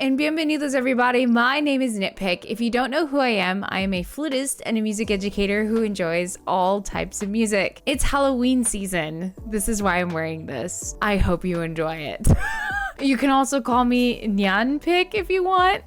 and bienvenidos everybody. My name is NittPicc. If you don't know who I am a flutist and a music educator who enjoys all types of music. It's Halloween season. This is why I'm wearing this. I hope you enjoy it. You can also call me NittPicc if you want.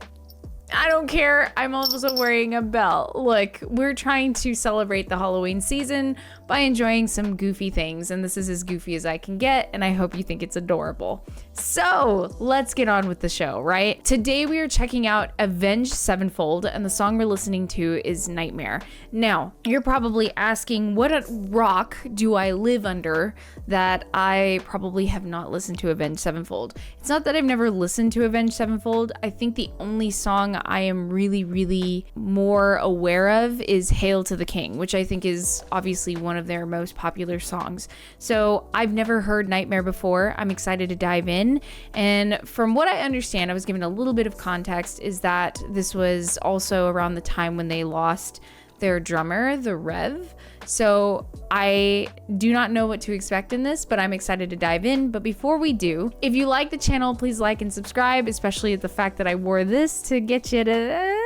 I don't care. I'm also wearing a belt. Look, we're trying to celebrate the Halloween season by enjoying some goofy things, and this is as goofy as I can get, and I hope you think it's adorable. So let's get on with the show, right? Today we are checking out Avenged Sevenfold, and the song we're listening to is Nightmare. Now, you're probably asking, what a rock do I live under that I probably have not listened to Avenged Sevenfold? It's not that I've never listened to Avenged Sevenfold. I think the only song I am really more aware of is Hail to the King, which I think is obviously one of their most popular songs. So I've never heard Nightmare before. I'm excited to dive in. And from what I understand, I was given a little bit of context, is that this was also around the time when they lost their drummer, the Rev. So I do not know what to expect in this, but I'm excited to dive in. But before we do, if you like the channel, please like and subscribe, especially at the fact that I wore this to get you to,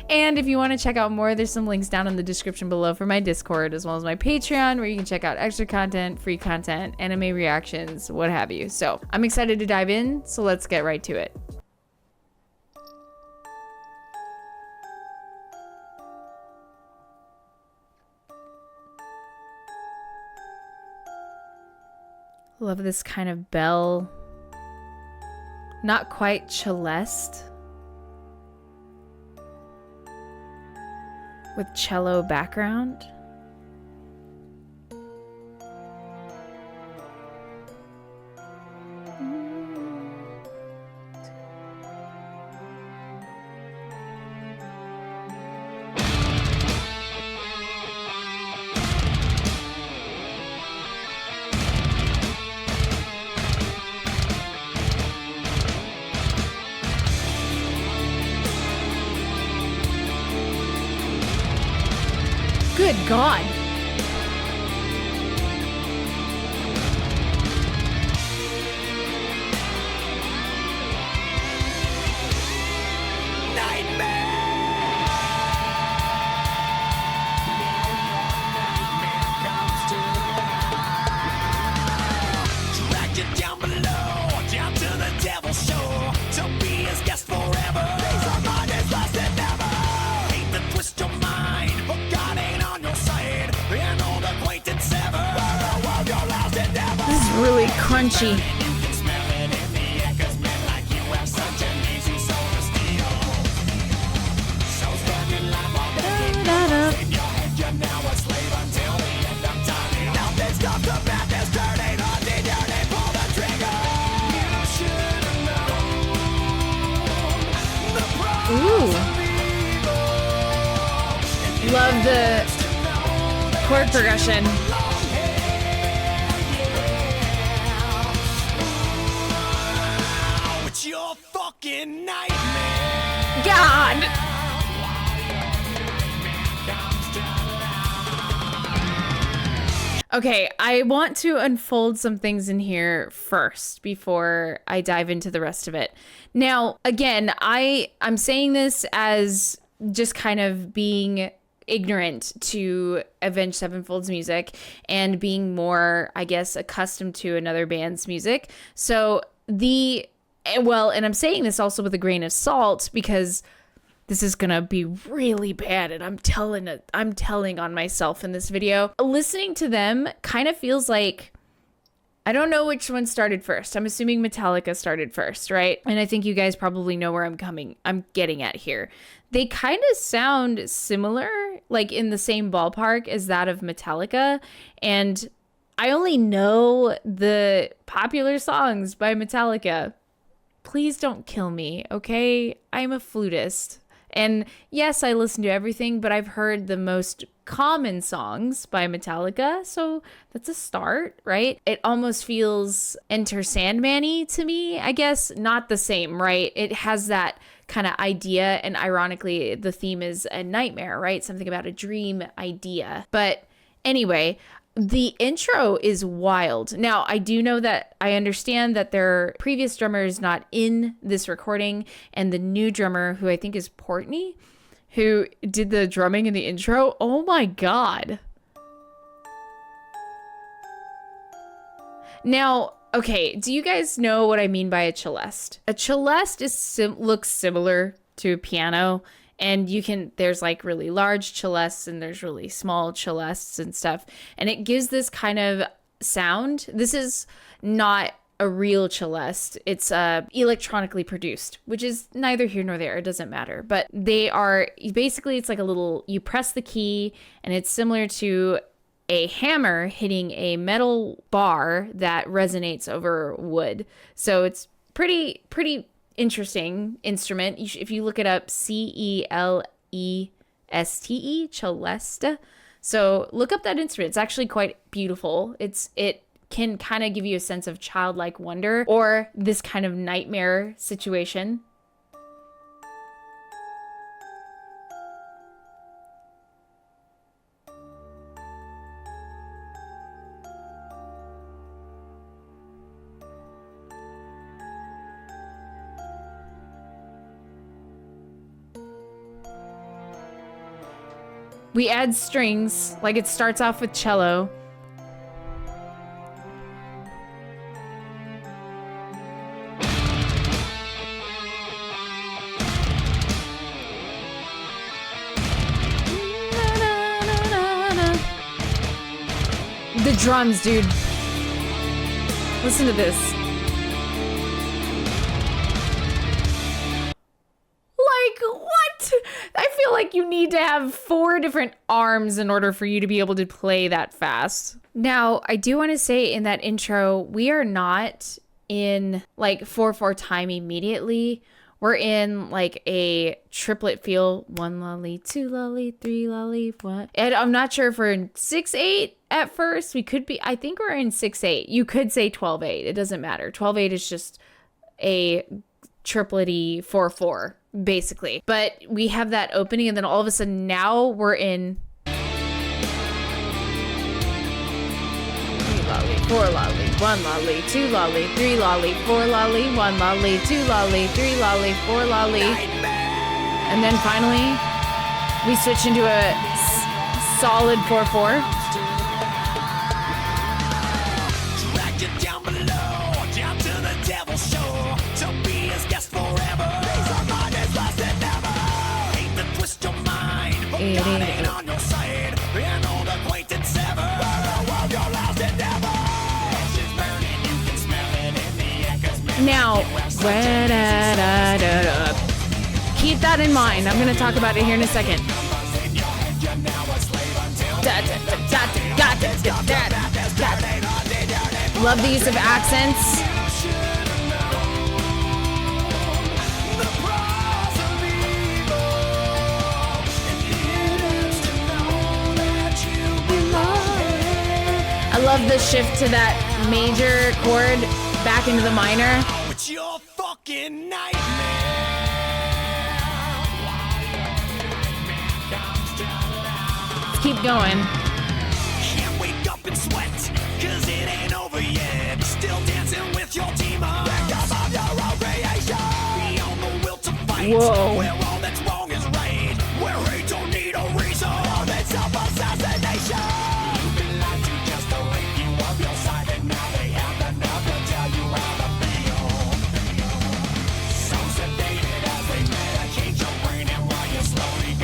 And if you want to check out more, there's some links down in the description below for my Discord, as well as my Patreon, where you can check out extra content, free content, anime reactions, what have you. So I'm excited to dive in, so let's get right to it. Love this kind of bell. Not quite celeste. With cello background. Good God. Really crunchy. Ooh. Love the chord progression. Your fucking nightmare. God. Okay, I want to unfold some things in here first before I dive into the rest of it. Now, again, I'm saying this as just kind of being ignorant to Avenged Sevenfold's music and being more, I guess, accustomed to another band's music. So and I'm saying this also with a grain of salt, because this is gonna be really bad, and I'm telling on myself in this video. Listening to them kind of feels like, I don't know which one started first. I'm assuming Metallica started first, right? And I think you guys probably know where I'm getting at here. They kind of sound similar, like in the same ballpark as that of Metallica, and I only know the popular songs by Metallica. Please don't kill me, okay? I'm a flutist. And yes, I listen to everything, but I've heard the most common songs by Metallica, so that's a start, right? It almost feels Enter Sandman-y to me, I guess. Not the same, right? It has that kind of idea, and ironically, the theme is a nightmare, right? Something about a dream idea. But anyway, The intro is wild. Now, I do know that I understand that their previous drummer is not in this recording, and the new drummer, who I think is Portney, who did the drumming in the intro. Oh my God. Now, okay, do you guys know what I mean by a celeste? A celeste looks similar to a piano, and there's like really large celestes and there's really small celestes and stuff, and it gives this kind of sound. This is not a real celeste. It's electronically produced, which is neither here nor there. It doesn't matter. But they are basically, it's like you press the key, and it's similar to a hammer hitting a metal bar that resonates over wood. So it's pretty interesting instrument. If you look it up, Celeste, celeste. So look up that instrument. It's actually quite beautiful. It can kind of give you a sense of childlike wonder or this kind of nightmare situation. We add strings, like it starts off with cello. The drums, dude. Listen to this. What? I feel like you need to have 4 different arms in order for you to be able to play that fast. Now, I do want to say in that intro, we are not in like 4/4 time immediately. We're in like a triplet feel. 1 lolly, 2 lolly, 3 lolly, 1. And I'm not sure if we're in 6/8 at first. We could be, I think we're in 6/8. You could say 12/8. It doesn't matter. 12/8 is just a triplety 4/4. Basically, but we have that opening, and then all of a sudden now we're in 3 lolly, 4 lolly, 1 lolly, 2 lolly, 3 lolly, 4 lolly, 1 lolly, 2 lolly, 3 lolly, 4 lolly, and then finally we switch into a solid 4/4. Now, keep that in mind. I'm going to talk about it here in a second. Love the use of accents. I love the shift to that major chord back into the minor. It's your fucking nightmare. Let's keep going. Can't wake up and sweat, cause it ain't over yet. Still dancing with your demons. Beyond the will to fight. Whoa. Where all that's wrong is right. Where hate don't need a reason. All that self-assassination.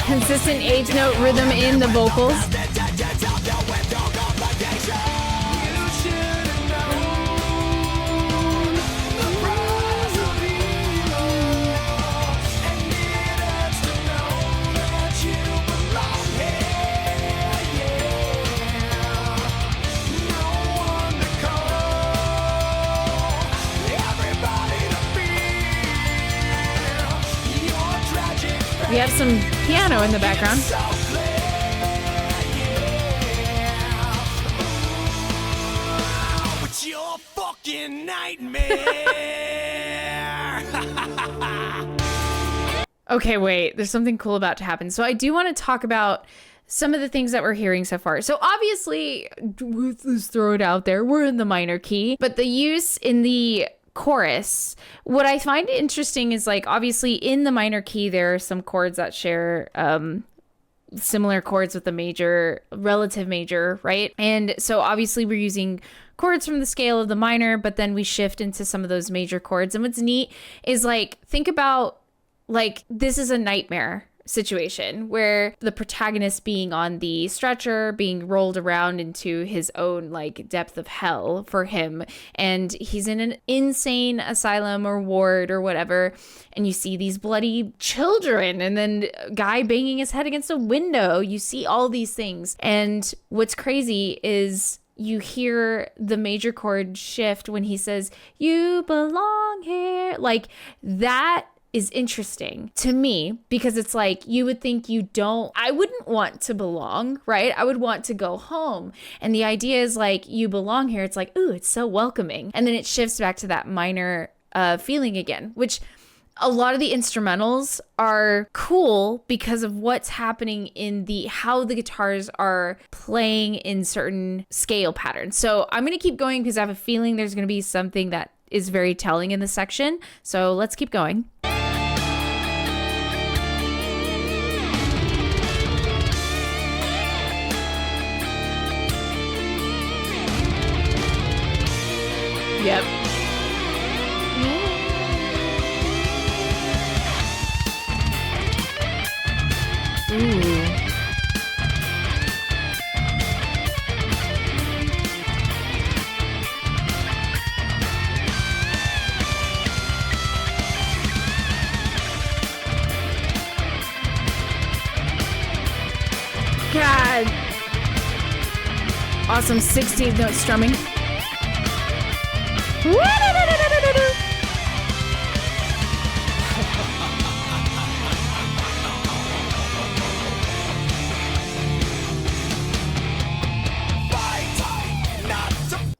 Consistent 8th note rhythm in the vocals. We have some piano in the background. It's your fucking nightmare. Okay, wait, there's something cool about to happen. So I do want to talk about some of the things that we're hearing so far. So obviously, let's throw it out there, we're in the minor key, but the use in the chorus, what I find interesting is like, obviously in the minor key, there are some chords that share similar chords with the major, relative major, right? And so obviously we're using chords from the scale of the minor, but then we shift into some of those major chords. And what's neat is like, think about like, this is a nightmare situation where the protagonist being on the stretcher, being rolled around into his own like depth of hell for him, and he's in an insane asylum or ward or whatever, and you see these bloody children and then a guy banging his head against a window. You see all these things, and what's crazy is you hear the major chord shift when he says, "You belong here." Like, that is interesting to me, because it's like, you would think I wouldn't want to belong, right? I would want to go home. And the idea is like, you belong here. It's like, ooh, it's so welcoming. And then it shifts back to that minor feeling again, which a lot of the instrumentals are cool because of what's happening in how the guitars are playing in certain scale patterns. So I'm going to keep going because I have a feeling there's going to be something that is very telling in this section. So let's keep going. Yep. Ooh. God. Awesome 16th note strumming.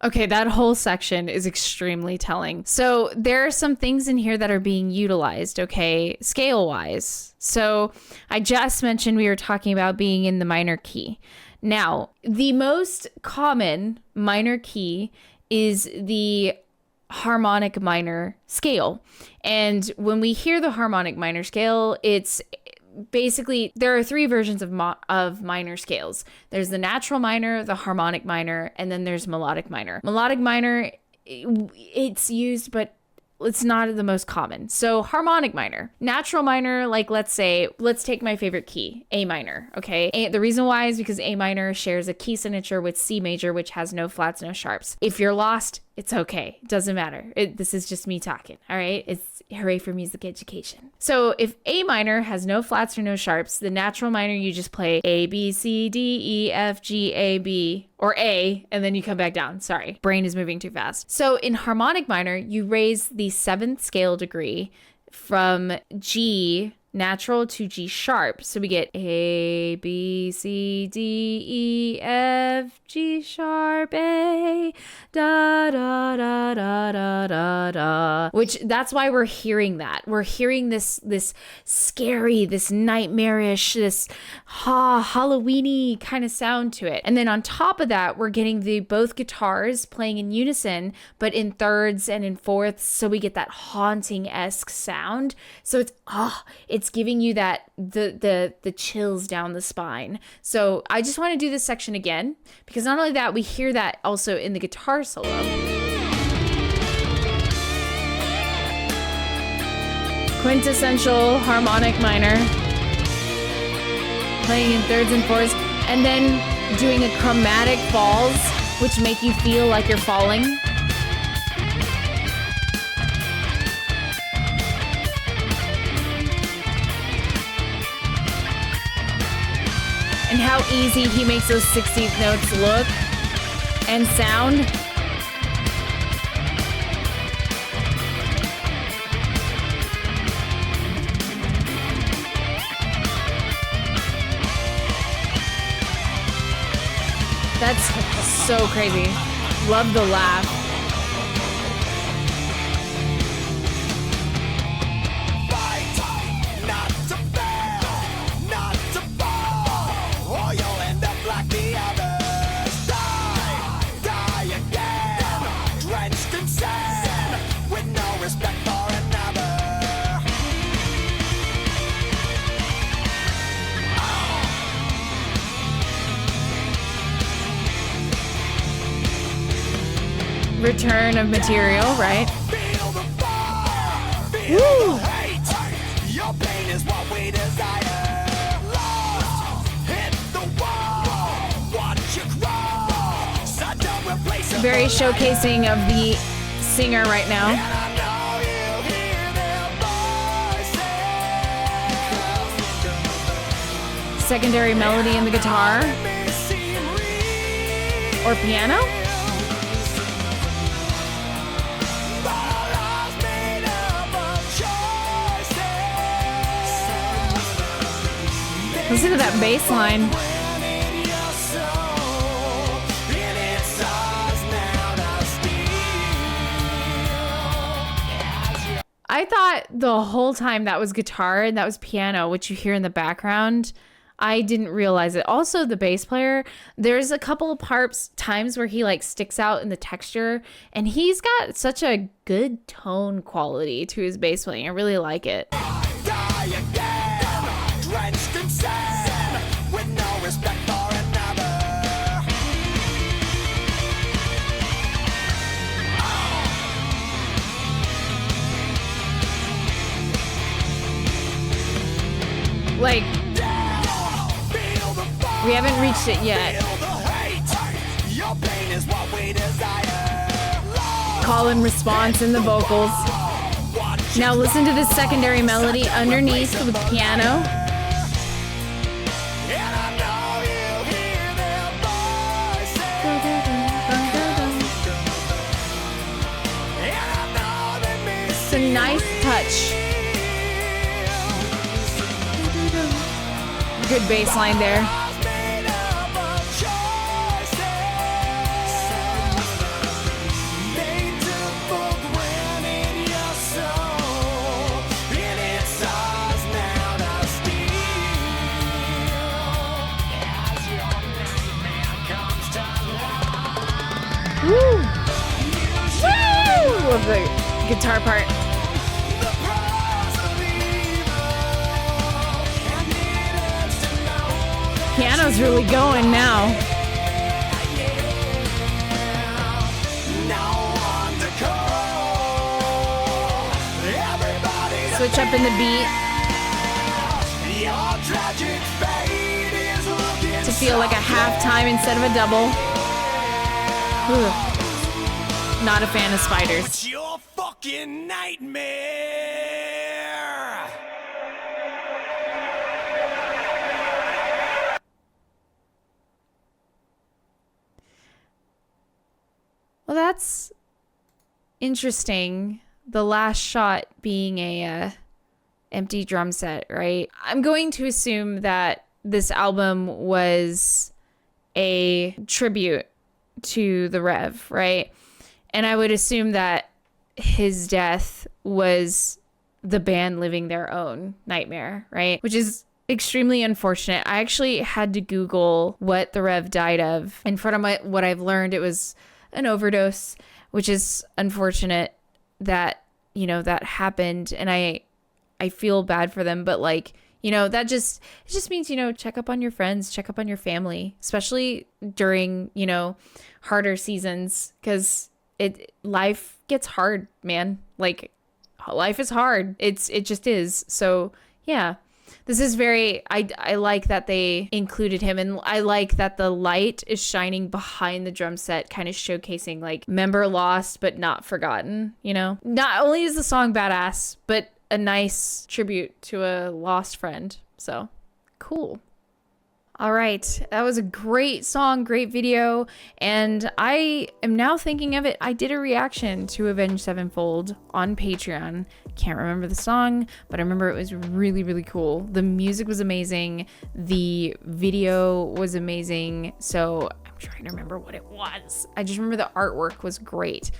Okay, that whole section is extremely telling. So there are some things in here that are being utilized, okay, scale-wise. So I just mentioned we were talking about being in the minor key. Now, the most common minor key is the harmonic minor scale. And when we hear the harmonic minor scale, it's basically, there are three versions of minor scales. There's the natural minor, the harmonic minor, and then there's melodic minor. Melodic minor, it's used, but it's not the most common. So harmonic minor, natural minor, like let's take my favorite key, A minor, okay? The reason why is because A minor shares a key signature with C major, which has no flats, no sharps. If you're lost, it's okay. It doesn't matter. This is just me talking, all right? It's hooray for music education. So if A minor has no flats or no sharps, the natural minor, you just play A, B, C, D, E, F, G, A, B, or A, and then you come back down. Sorry, brain is moving too fast. So in harmonic minor, you raise the 7th scale degree from G natural to G sharp. So we get A, B, C, D, E, F, G sharp, A, da, da, da, da, da, da, da. Which, that's why we're hearing that. We're hearing this scary, this nightmarish, this Halloween-y kind of sound to it. And then on top of that, we're getting both guitars playing in unison, but in thirds and in fourths. So we get that haunting-esque sound. So it's giving you that the chills down the spine. So I just want to do this section again, because not only that, we hear that also in the guitar solo. Quintessential harmonic minor, playing in thirds and fourths, and then doing a chromatic falls, which make you feel like you're falling. And how easy he makes those 16th notes look and sound. That's so crazy. Love the laugh. Fight, not to fail, not to fall. Oh, yeah. return of material, right? Feel the fire, feel Woo! the hate. Your pain is what we desire. Lost, hit the wall, watch you crawl. So don't replace it. Very showcasing of the singer right now. And I know you hear their voices. Secondary melody in the guitar May seem real, or piano. but our lives made up of choices. Listen to that bass line. When in your soul, and it's ours now to steal. I thought the whole time that was guitar and that was piano, which you hear in the background. I didn't realize it. Also, the bass player, there's a couple of times where he like sticks out in the texture, and he's got such a good tone quality to his bass playing. I really like it. Die again, drenched in sin, with no respect for another. Like, Feel the fire, we haven't reached it yet. feel the hate. Your pain is what we desire. Lost, Call and response in the vocals. watch Now listen to this secondary melody underneath with piano. and I know you hear their voices. And I know they may It's a nice touch. Good bass line there. made up of choices. Made to full ground in your soul, and it's ours now to steal. As your nightmare comes to life, Woo! Woo! Love the guitar part. the price of evil, and it hurts to know that Piano's really going now. no one to call. Everybody Switch up in the beat your tragic fate is looking to feel like a halftime instead of a double. Ugh. Not a fan of spiders. It's your fucking nightmare. Well, that's interesting. The last shot being a empty drum set, right? I'm going to assume that this album was a tribute to the Rev, right? And I would assume that his death was the band living their own nightmare, right? Which is extremely unfortunate. I actually had to Google what the Rev died of. And from what I've learned, it was an overdose, which is unfortunate that, you know, that happened. And I feel bad for them, but like, you know, it just means, you know, check up on your friends, check up on your family, especially during, you know, harder seasons, because life gets hard, man. Like, life is hard. It just is. So yeah, this is I like that they included him, and I like that the light is shining behind the drum set, kind of showcasing like member lost but not forgotten, you know? Not only is the song badass, but a nice tribute to a lost friend. So cool. All right, that was a great song, great video, and I am now thinking of it. I did a reaction to Avenged Sevenfold on Patreon. Can't remember the song, but I remember it was really, really cool. The music was amazing. The video was amazing. So I'm trying to remember what it was. I just remember the artwork was great.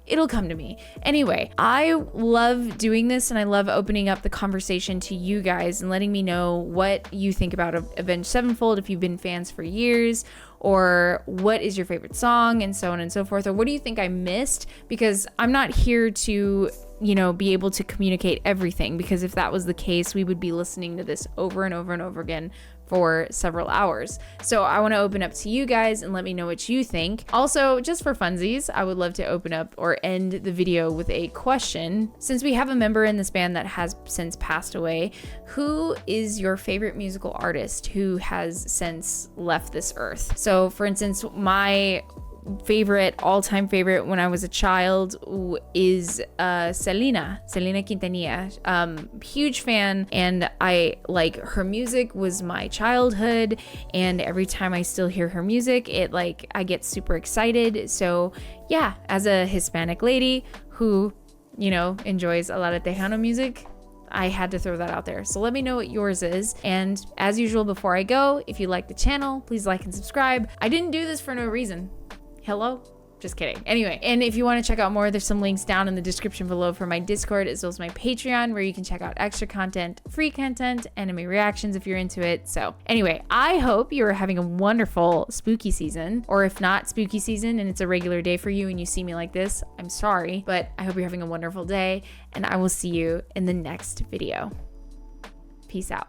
It'll come to me. Anyway, I love doing this, and I love opening up the conversation to you guys and letting me know what you think about Avenged Sevenfold, if you've been fans for years, or what is your favorite song, and so on and so forth, or what do you think I missed? Because I'm not here to, you know, be able to communicate everything, because if that was the case, we would be listening to this over and over and over again for several hours. So I want to open up to you guys and let me know what you think. Also, just for funsies, I would love to open up or end the video with a question. Since we have a member in this band that has since passed away, who is your favorite musical artist who has since left this earth? So for instance, my all-time favorite when I was a child is Selena Quintanilla. Huge fan, and I like her music was my childhood, and every time I still hear her music, I get super excited. So yeah, as a Hispanic lady who, you know, enjoys a lot of Tejano music, I had to throw that out there. So let me know what yours is. And as usual, before I go, if you like the channel, please like and subscribe. I didn't do this for no reason. Hello? Just kidding. Anyway, and if you want to check out more, there's some links down in the description below for my Discord as well as my Patreon, where you can check out extra content, free content, anime reactions if you're into it. So anyway, I hope you are having a wonderful spooky season, or if not spooky season and it's a regular day for you and you see me like this, I'm sorry, but I hope you're having a wonderful day, and I will see you in the next video. Peace out.